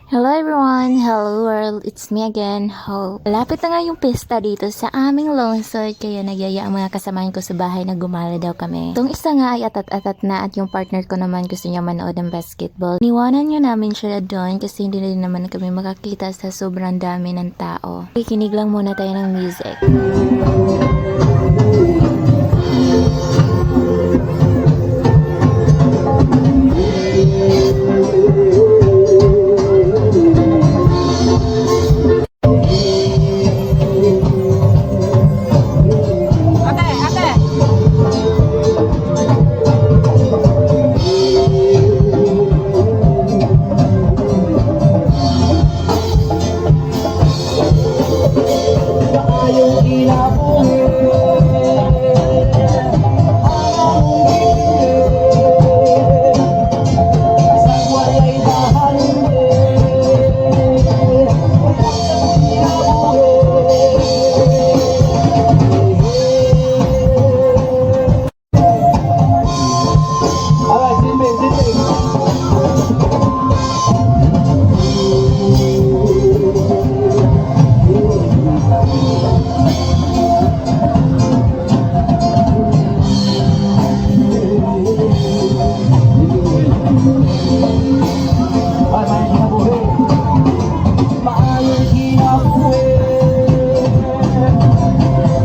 Hello everyone! Hello world! It's me again, Hope. Malapit na nga yung pista dito sa aming lungsod, kaya nagyaya ang mga kasamahan ko sa bahay na gumala daw kami. Itong isa nga ay atat-atat na at yung partner ko naman gusto niya manood ng basketball. Niwanan niya namin siya doon kasi hindi rin naman kami makakita sa sobrang dami ng tao. Kikinig lang muna tayo ng music.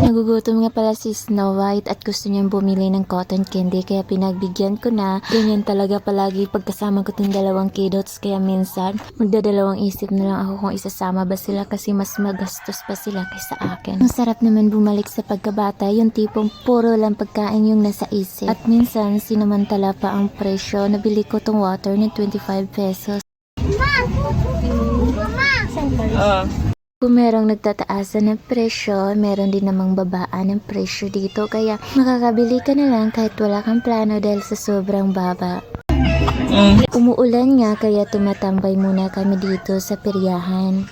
Nagugutom nga pala si Snow White at gusto niyang bumili ng cotton candy kaya pinagbigyan ko na. Ganyan talaga palagi pagkasama ko itong dalawang kidots kaya minsan magdadalawang isip na lang ako kung isasama ba sila kasi mas magastos pa sila kaysa akin. Ang sarap naman bumalik sa pagkabata, yung tipong puro lang pagkain yung nasa isip. At minsan sinamantala pa ang presyo. Nabili ko tong water ng 25 pesos. Kung merong nagtataasan ng presyo, meron din namang babaan ng presyo dito. Kaya makakabili ka na lang kahit wala kang plano dahil sa sobrang baba. Umuulan nga kaya tumatambay muna kami dito sa peryahan.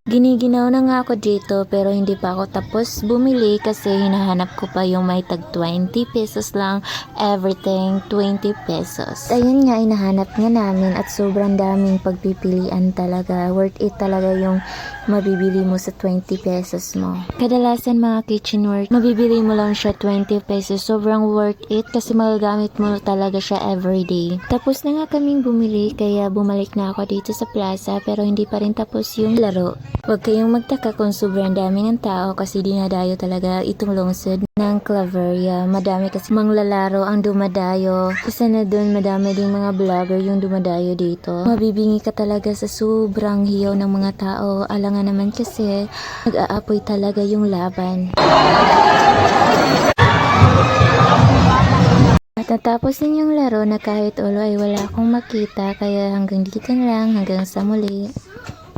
Giniginaw na nga ako dito pero hindi pa ako tapos bumili kasi hinahanap ko pa yung may tag 20 pesos lang, everything 20 pesos. Ayun nga, hinahanap nga namin at sobrang daming pagpipilian talaga. Worth it talaga yung mabibili mo sa 20 pesos mo. Kadalasan mga kitchenware, mabibili mo lang siya 20 pesos. Sobrang worth it kasi magagamit mo talaga siya everyday. Tapos na nga kaming bumili kaya bumalik na ako dito sa plaza pero hindi pa rin tapos yung laro. Huwag kayong magtaka kung sobrang dami ng tao kasi dinadayo talaga itong lungsod ng Claveria. Madami kasi manglalaro ang dumadayo. Isa na dun, madami ding mga vlogger yung dumadayo dito. Mabibingi ka talaga sa sobrang hiyaw ng mga tao. Alangan naman kasi nag-aapoy talaga yung laban. At natapos din yung laro na kahit ulo ay wala akong makita kaya hanggang dito na lang, hanggang sa muli.